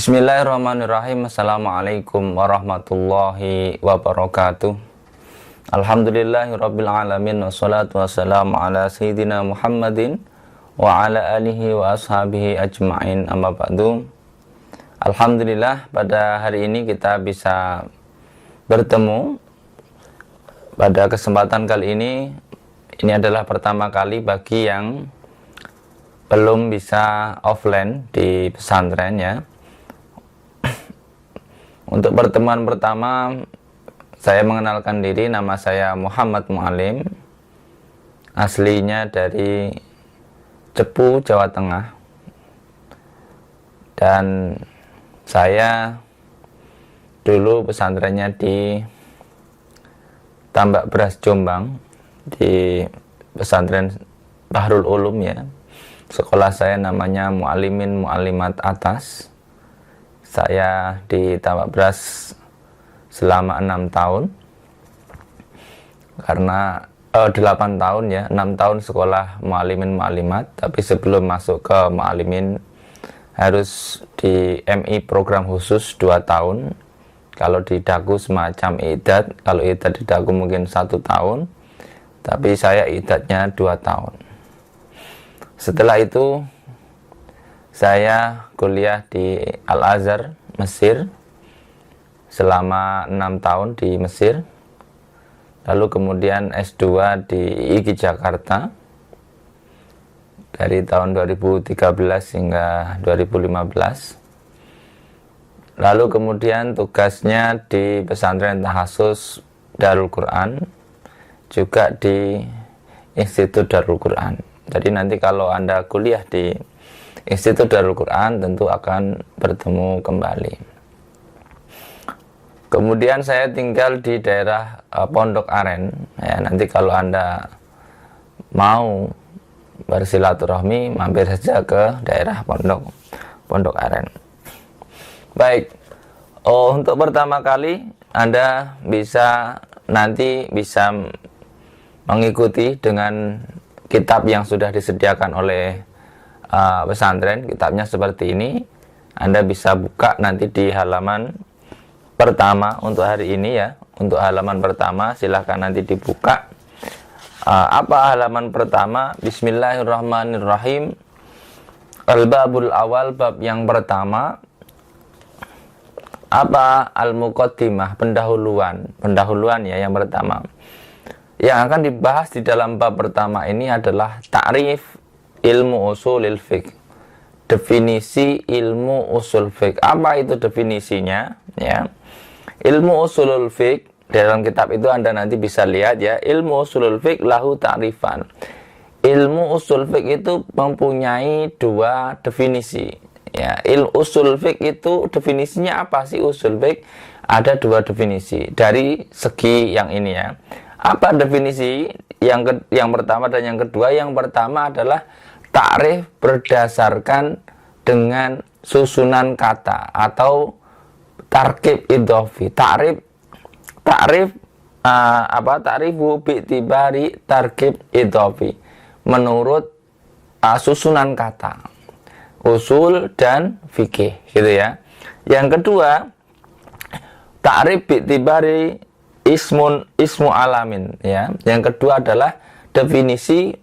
Bismillahirrahmanirrahim. Assalamualaikum warahmatullahi wabarakatuh. Alhamdulillahirabbil alamin wassalatu wassalamu ala sayyidina Muhammadin wa ala alihi wa ashabihi ajma'in, amma ba'du. Alhamdulillah, pada hari ini kita bisa bertemu. Pada kesempatan kali ini adalah pertama kali bagi yang belum bisa offline di pesantren ya. Untuk pertemuan pertama, saya mengenalkan diri. Nama saya Muhammad Mu'alim, aslinya dari Cepu, Jawa Tengah. Dan saya dulu pesantrennya di Tambak Beras, Jombang, di pesantren Bahrul Ulum ya. Sekolah saya namanya Mu'alimin Mu'alimat Atas. Saya di Tambak Beras selama 6 tahun, karena 8 tahun ya, 6 tahun sekolah Mu'alimin Mu'alimat. Tapi sebelum masuk ke Mu'alimin harus di MI program khusus 2 tahun. Kalau di Dagu semacam idat, kalau idat di Dagu mungkin 1 tahun, tapi saya idatnya 2 tahun. Setelah itu saya kuliah di Al-Azhar, Mesir, selama 6 tahun di Mesir. Lalu kemudian S2 di IGI Jakarta dari tahun 2013 hingga 2015. Lalu kemudian tugasnya di pesantren Tahasus Darul Quran, juga di Institut Darul Quran. Jadi nanti kalau Anda kuliah di Institut Darul Quran tentu akan bertemu kembali. Kemudian saya tinggal di daerah Pondok Aren ya. Nanti kalau Anda mau bersilaturahmi, mampir saja ke daerah Pondok Aren. Baik, untuk pertama kali Anda nanti bisa mengikuti dengan kitab yang sudah disediakan oleh pesantren. Kitabnya seperti ini. Anda bisa buka nanti di halaman pertama untuk hari ini ya. Untuk halaman pertama silahkan nanti dibuka. Apa halaman pertama? Bismillahirrahmanirrahim. Al-babul awal, bab yang pertama. Apa? Al-muqaddimah, pendahuluan ya, yang pertama. Yang akan dibahas di dalam bab pertama ini adalah ta'rif ilmu usulil fiqh. Definisi ilmu usul fiqh. Apa itu definisinya? Ya. Ilmu usulul fiqh, dalam kitab itu Anda nanti bisa lihat ya. Ilmu usulul fiqh lahu ta'rifan. Ilmu usul fiqh itu mempunyai 2 definisi. Ya, ilmu usul fiqh itu definisinya apa sih usul fiqh? Ada 2 definisi dari segi yang ini ya. Apa definisi yang pertama dan yang kedua? Yang pertama adalah ta'rif berdasarkan dengan susunan kata atau tarkib idhofi. Ta'rifu bi'tibari tarkib idhofi, menurut susunan kata, usul dan fikih gitu ya. Yang kedua, ta'rif bi'tibari ismu alamin ya. Yang kedua adalah definisi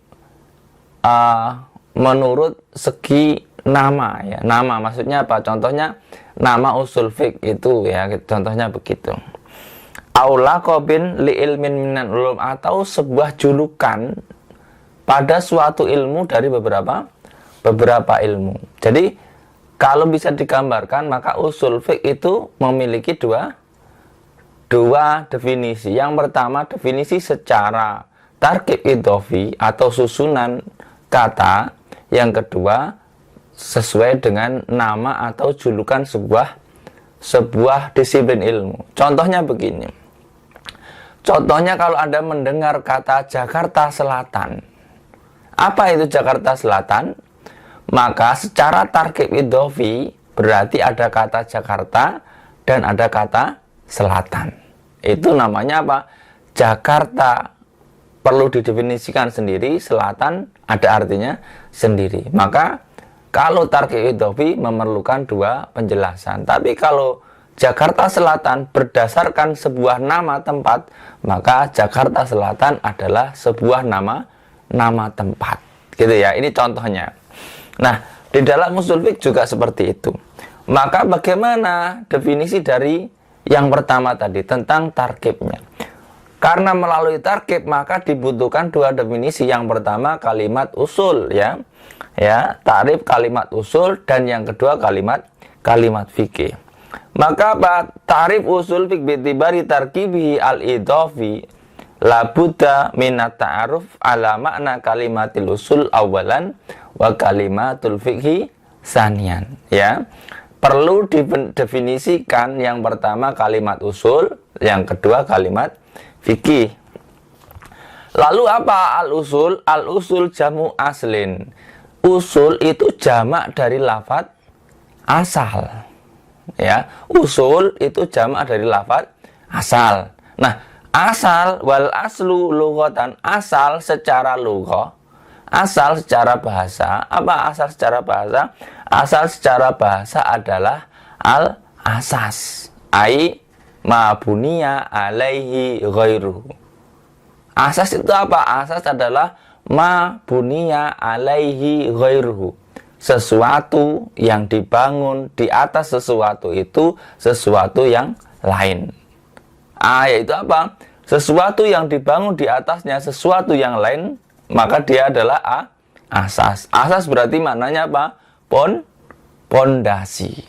menurut segi nama ya. Nama maksudnya apa? Contohnya nama usul fiqh itu ya, contohnya begitu. Aulaqabin li ilmin minan ulum, atau sebuah julukan pada suatu ilmu dari beberapa ilmu. Jadi kalau bisa digambarkan, maka usul fiqh itu memiliki dua definisi. Yang pertama, definisi secara tarkib idhofi atau susunan kata. Yang kedua, sesuai dengan nama atau julukan sebuah disiplin ilmu. Contohnya begini. Contohnya kalau Anda mendengar kata Jakarta Selatan. Apa itu Jakarta Selatan? Maka secara tarkib idhofi berarti ada kata Jakarta dan ada kata Selatan. Itu namanya apa? Jakarta perlu didefinisikan sendiri, selatan ada artinya sendiri. Maka Kalau tarkib idhofi memerlukan dua penjelasan. Tapi kalau Jakarta Selatan berdasarkan sebuah nama tempat, maka Jakarta Selatan adalah sebuah nama tempat. Gitu ya. Ini contohnya. Nah, di dalam usul fiqh juga seperti itu. Maka bagaimana definisi dari yang pertama tadi tentang tarkibnya? Karena melalui tarkib maka dibutuhkan dua definisi. Yang pertama kalimat usul ya. Ya, ta'rif kalimat usul, dan yang kedua kalimat fikih. Maka apa? Ta'rif usul fiqh bi'tibari tarkibihi al-idhofi la budda minat ta'aruf ala makna kalimatil usul awalan wa kalimatul fiqhi sanian. Ya, perlu didefinisikan yang pertama kalimat usul, yang kedua kalimat fikih. Lalu apa al-usul? Al-usul jamu aslin. Usul itu jamak dari lafadz asal. Ya, usul itu jamak dari lafadz asal. Nah, asal wal aslu lughatan, asal secara lughah, asal secara bahasa. Apa asal secara bahasa? Asal secara bahasa adalah al-asas, ai ma buniya alaihi ghairuhu. Asas itu apa? Asas adalah ma buniya alaihi ghairuhu, sesuatu yang dibangun di atas sesuatu itu sesuatu yang lain. Yaitu apa? Sesuatu yang dibangun di atasnya sesuatu yang lain, maka dia adalah asas. Asas berarti maknanya apa? Pondasi.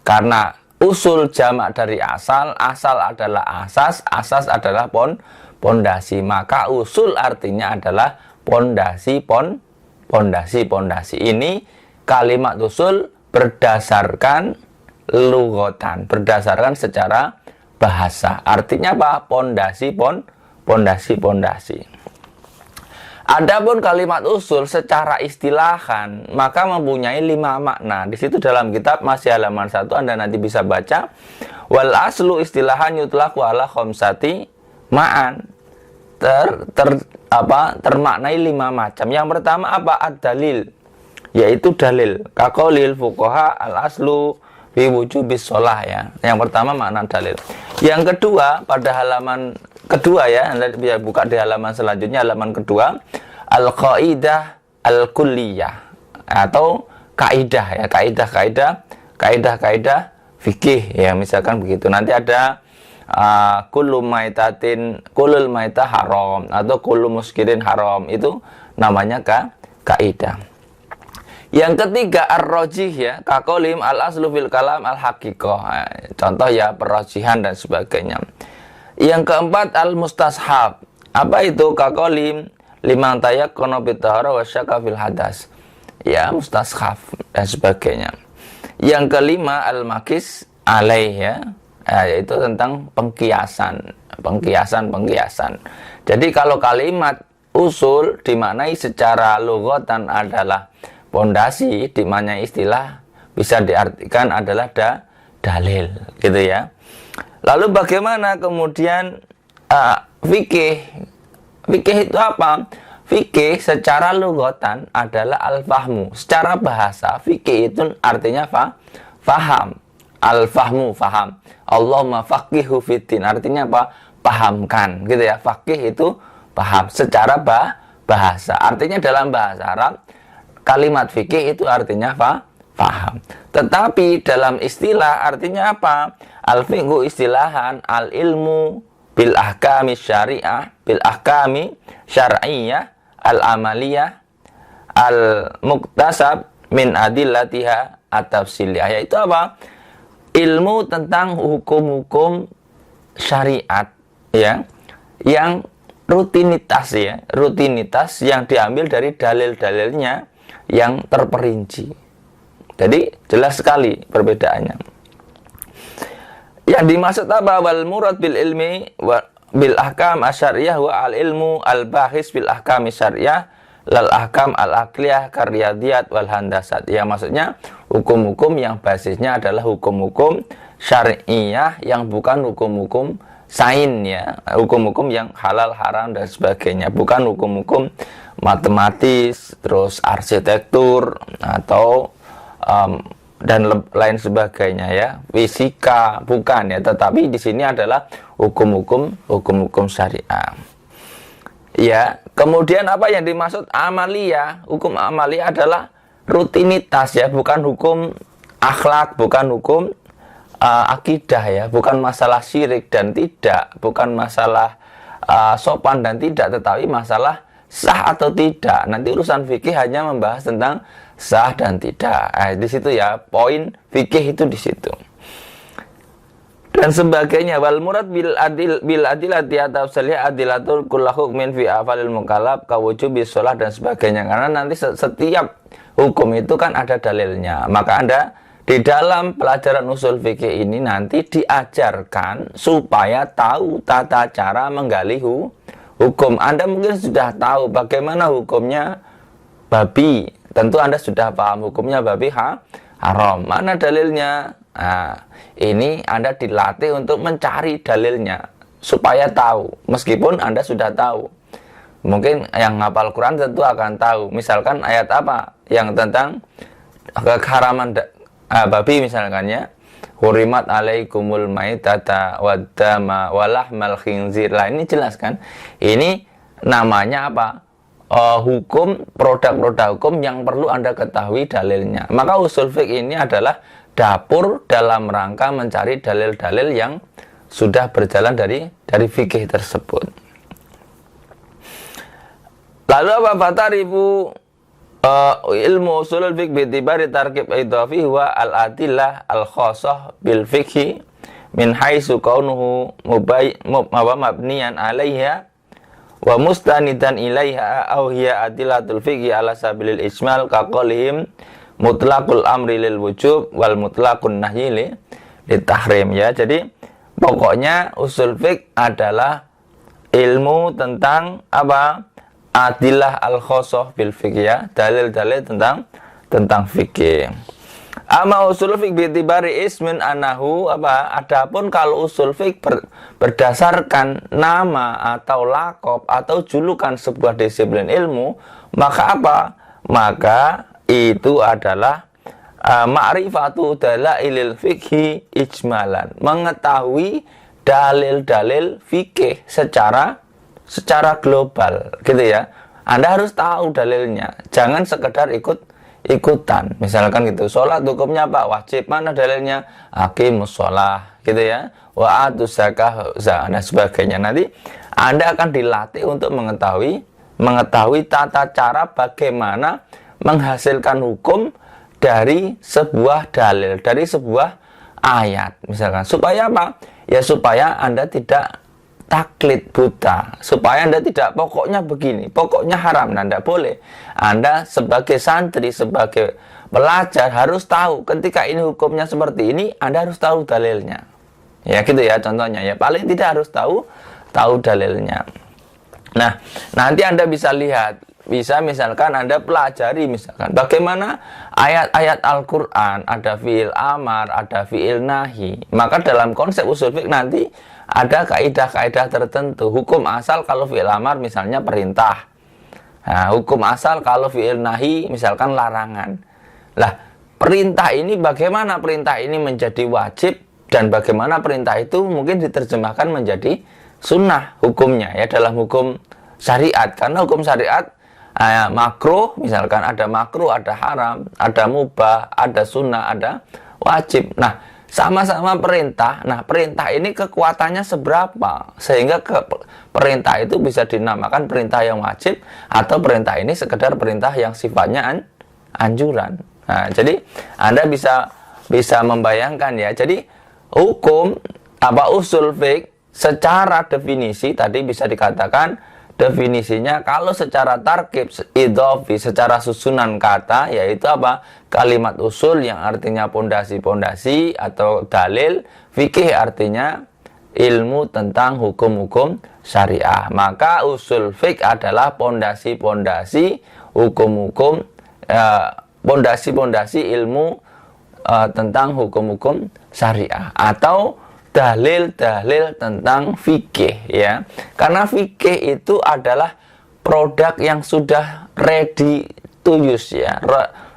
Karena usul jamak dari asal, asal adalah asas, asas adalah pondasi, maka usul artinya adalah pondasi. Ini kalimat usul berdasarkan lughatan, berdasarkan secara bahasa. Artinya apa? Pondasi. Adapun kalimat usul secara istilahan maka mempunyai 5 makna. Di situ dalam kitab masih halaman 1, Anda nanti bisa baca. Wal aslu istilahan yutlaqu ala khamsati ma'an. Termaknai 5 macam. Yang pertama apa? Ad-dalil, yaitu dalil. Kaqaulil fuqaha al-aslu fi wujubis shalah ya. Yang pertama makna dalil. Yang kedua pada halaman kedua ya, Anda bisa buka di halaman selanjutnya, halaman kedua, al-qaidah al-kulliyah atau kaidah ya, kaidah fikih ya, misalkan begitu. Nanti ada kullu maitah haram atau kullu muskirin haram, itu namanya kaidah. Yang ketiga ar-rajih ya, kaqaulim al-aslu fil kalam al-haqiqah. Contoh ya, perrajihan dan sebagainya. Yang keempat al-mustashab. Apa itu? Kaqaulim liman tayaqqana bitahara wa syakka fil hadas. Ya, mustashab dan sebagainya. Yang kelima al-makis alaih ya. Yaitu tentang pengkiasan. Jadi kalau kalimat usul dimaknai secara lughatan adalah pondasi, dimaknai istilah bisa diartikan adalah dalil, gitu ya. Lalu bagaimana kemudian fikih? Fikih itu apa? Fikih secara lughatan adalah al-fahmu. Secara bahasa fikih itu artinya faham. Al-fahmu, faham. Allahumma faqihu fiddin, artinya apa? Pahamkan, gitu ya. Faqih itu paham secara bahasa. Artinya dalam bahasa Arab kalimat fikih itu artinya faham. Tetapi dalam istilah artinya apa? Al-fiqhu istilahan al-ilmu bil ahkami syariah, bil ahkami syar'iyyah, al-amaliyah, al-muktasab min adillatiha at-tafsiliyah. Yaitu apa? Ilmu tentang hukum-hukum syariat ya, yang rutinitas ya, rutinitas yang diambil dari dalil-dalilnya yang terperinci. Jadi jelas sekali perbedaannya. Yang dimaksud apa? Wal murad bil ilmi wa bil ahkam asyariyah wa al ilmu al bahis bil ahkam syariyah lal ahkam al aqliyah karyadiyat wal handasat. Ya, maksudnya hukum-hukum yang basisnya adalah hukum-hukum syariah yang bukan hukum-hukum sains ya, hukum-hukum yang halal, haram dan sebagainya, bukan hukum-hukum matematis, terus arsitektur atau dan lain sebagainya ya, fisika, bukan ya, tetapi di sini adalah hukum-hukum syariah. Ya, kemudian apa yang dimaksud amaliyah? Hukum amaliyah adalah rutinitas ya, bukan hukum akhlak, bukan hukum akidah ya, bukan masalah syirik dan tidak, bukan masalah sopan dan tidak, tetapi masalah sah atau tidak. Nanti urusan fikih hanya membahas tentang sah dan tidak. Di situ ya, poin fikih itu di situ. Dan sebagainya. Wal murad bil adilati atau salih adilatul kullu hukmin fi afalil mukallaf ka wujubi shalah dan sebagainya. Karena nanti setiap hukum itu kan ada dalilnya. Maka Anda di dalam pelajaran usul fikih ini nanti diajarkan supaya tahu tata cara menggali hukum. Anda mungkin sudah tahu bagaimana hukumnya babi. Tentu Anda sudah paham hukumnya babi haram. Mana dalilnya? Nah, ini Anda dilatih untuk mencari dalilnya supaya tahu. Meskipun Anda sudah tahu. Mungkin yang hafal Quran tentu akan tahu. Misalkan ayat apa yang tentang keharaman babi misalkan ya. Hurimat alaikumul maitata waddama walahmal khinzir. Lah ini jelas kan? Ini namanya apa? Hukum, produk-produk hukum yang perlu Anda ketahui dalilnya. Maka usul fiqh ini adalah dapur dalam rangka mencari dalil-dalil yang sudah berjalan dari fikih tersebut. Lalu apa fatarifu ilmu usulul fiqh bi'tibari tarkib idhafi huwa al-adillah al-khassah bil fiqhi min haitsu kaunuhu mabniyan 'alaiha wa mustanidan ilaiha aw hiya adillatul fiqhi ala sabilil ijmal ka qaulihim mutlaqul amri lil wujub wal mutlaqun nahyi li tahrim ya. Jadi pokoknya usul fiqh adalah ilmu tentang apa? Adillah al-khassah bil fiqh ya, dalil-dalil tentang fikih. Ama usul fiqh bi'tibari ismin anahu apa? Adapun kalau usul fiqh berdasarkan nama atau lakob atau julukan sebuah disiplin ilmu, maka apa? Maka itu adalah ma'rifatu dalailil fiqhi ijmalan, mengetahui dalil-dalil fikih secara global gitu ya. Anda harus tahu dalilnya, jangan sekedar ikutan. Misalkan gitu, sholat hukumnya apa? Wajib. Mana dalilnya? Aqimus sholah gitu ya, wa atuz zakah dan sebagainya. Nanti Anda akan dilatih untuk mengetahui tata cara bagaimana menghasilkan hukum dari sebuah dalil, dari sebuah ayat misalkan. Supaya apa? Ya supaya Anda tidak taklid buta, supaya Anda tidak pokoknya begini, pokoknya haram, Anda boleh. Anda sebagai santri, sebagai pelajar harus tahu ketika ini hukumnya seperti ini, Anda harus tahu dalilnya. Ya gitu ya contohnya ya, paling tidak harus tahu dalilnya. Nah, nanti Anda bisa lihat, bisa misalkan Anda pelajari misalkan bagaimana ayat-ayat Al-Qur'an ada fi'il amar, ada fi'il nahi. Maka dalam konsep usul fiqh nanti ada kaidah-kaidah tertentu. Hukum asal kalau fi'il amar misalnya perintah. Nah, hukum asal kalau fi'il nahi misalkan larangan. Lah, perintah ini bagaimana perintah ini menjadi wajib dan bagaimana perintah itu mungkin diterjemahkan menjadi sunnah hukumnya ya dalam hukum syariat. Karena hukum syariat makruh misalkan ada makruh, ada haram, ada mubah, ada sunnah, ada wajib. Nah, sama-sama perintah. Nah, perintah ini kekuatannya seberapa sehingga perintah itu bisa dinamakan perintah yang wajib atau perintah ini sekedar perintah yang sifatnya anjuran. Nah, jadi Anda bisa membayangkan ya. Jadi hukum usul fiqh secara definisi tadi bisa dikatakan definisinya kalau secara tarkib idhofi, secara susunan kata, yaitu apa? Kalimat usul yang artinya pondasi-pondasi atau dalil, fikih artinya ilmu tentang hukum-hukum syariah. Maka usul fiqh adalah pondasi-pondasi hukum-hukum, pondasi-pondasi ilmu tentang hukum-hukum syariah. Atau dalil-dalil tentang fikih ya. Karena fikih itu adalah produk yang sudah ready to use ya.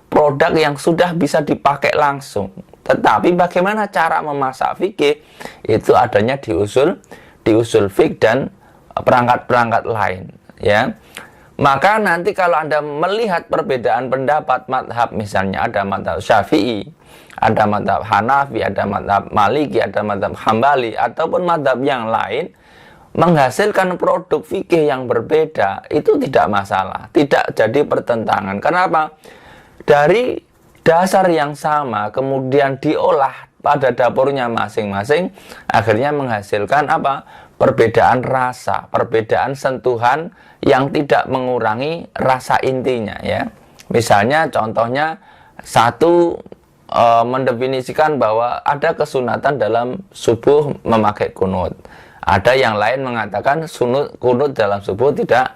Produk yang sudah bisa dipakai langsung. Tetapi bagaimana cara memasak fikih itu adanya di usul fikih dan perangkat-perangkat lain ya. Maka nanti kalau Anda melihat perbedaan pendapat madhab, misalnya ada madhab Syafi'i, ada madhab Hanafi, ada madhab Maliki, ada madhab Hambali, ataupun madhab yang lain, menghasilkan produk fikih yang berbeda, itu tidak masalah, tidak jadi pertentangan. Kenapa? Dari dasar yang sama, kemudian diolah pada dapurnya masing-masing, akhirnya menghasilkan apa? Perbedaan rasa, perbedaan sentuhan yang tidak mengurangi rasa intinya ya. Misalnya contohnya satu mendefinisikan bahwa ada kesunatan dalam subuh memakai kunut. Ada yang lain mengatakan kunut dalam subuh tidak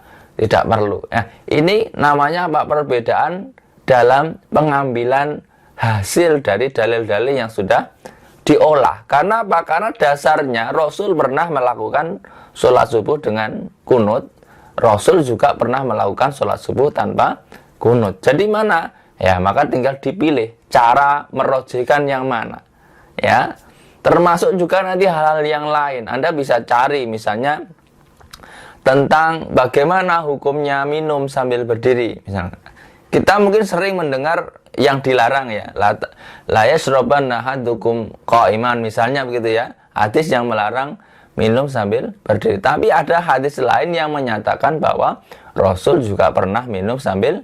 perlu. Nah, ini namanya apa? Perbedaan dalam pengambilan hasil dari dalil-dalil yang sudah diolah. Karena apa? Karena dasarnya Rasul pernah melakukan sholat subuh dengan kunut. Rasul juga pernah melakukan sholat subuh tanpa kunut. Jadi mana? Ya, maka tinggal dipilih cara merojikan yang mana. Ya, termasuk juga nanti hal-hal yang lain. Anda bisa cari misalnya tentang bagaimana hukumnya minum sambil berdiri. Misalnya, kita mungkin sering mendengar yang dilarang ya, la yashrabanna ahadukum qa'iman misalnya begitu ya, hadis yang melarang minum sambil berdiri. Tapi ada hadis lain yang menyatakan bahwa Rasul juga pernah minum sambil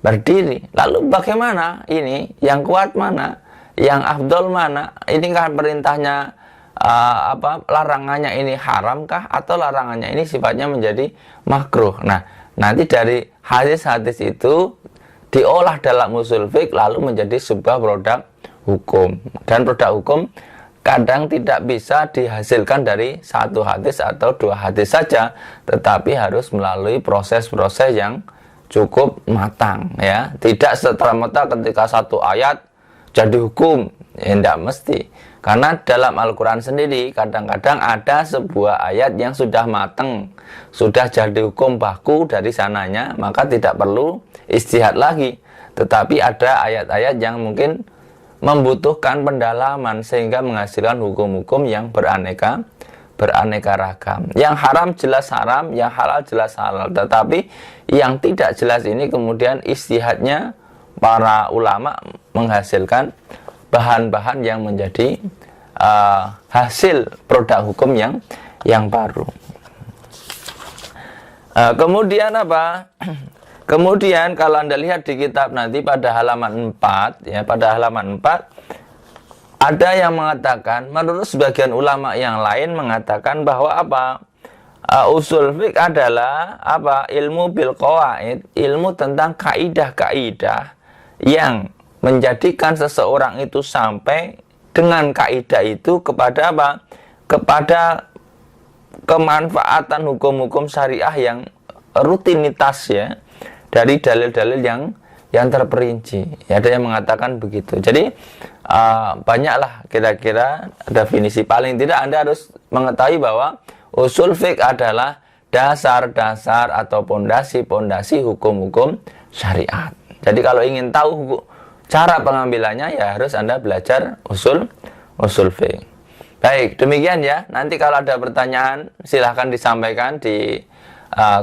berdiri. Lalu bagaimana ini? Yang kuat mana? Yang afdol mana? Ini kan perintahnya larangannya ini haramkah atau larangannya ini sifatnya menjadi makruh. Nah, nanti dari hadis-hadis itu diolah dalam usul fiqh lalu menjadi sebuah produk hukum. Dan produk hukum kadang tidak bisa dihasilkan dari satu hadis atau dua hadis saja, tetapi harus melalui proses-proses yang cukup matang ya. Tidak serta-merta ketika satu ayat jadi hukum, ya tidak mesti. Karena dalam Al-Quran sendiri kadang-kadang ada sebuah ayat yang sudah matang, sudah jadi hukum baku dari sananya, maka tidak perlu ijtihad lagi. Tetapi ada ayat-ayat yang mungkin membutuhkan pendalaman sehingga menghasilkan hukum-hukum yang beraneka ragam. Yang haram jelas haram, yang halal jelas halal. Tetapi yang tidak jelas ini kemudian ijtihadnya para ulama menghasilkan bahan-bahan yang menjadi hasil produk hukum yang baru. Kemudian apa? Kemudian kalau Anda lihat di kitab nanti pada halaman 4 ya, pada halaman 4 ada yang mengatakan, menurut sebagian ulama yang lain mengatakan bahwa apa? Usul fiqh adalah apa? Ilmu bil qawaid, ilmu tentang kaidah-kaidah yang menjadikan seseorang itu sampai dengan kaidah itu kepada apa? Kepada kemanfaatan hukum-hukum syariah yang rutinitas ya, dari dalil-dalil yang terperinci. Ya, ada yang mengatakan begitu. Jadi banyaklah kira-kira definisi. Paling tidak Anda harus mengetahui bahwa usul fiqh adalah dasar-dasar atau pondasi-pondasi hukum-hukum syariat. Jadi kalau ingin tahu cara pengambilannya ya harus Anda belajar usul fiqh. Baik, demikian ya. Nanti kalau ada pertanyaan silahkan disampaikan di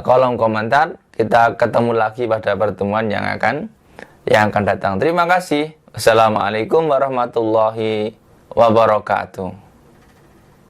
kolom komentar. Kita ketemu lagi pada pertemuan yang akan datang. Terima kasih. Wassalamualaikum warahmatullahi wabarakatuh.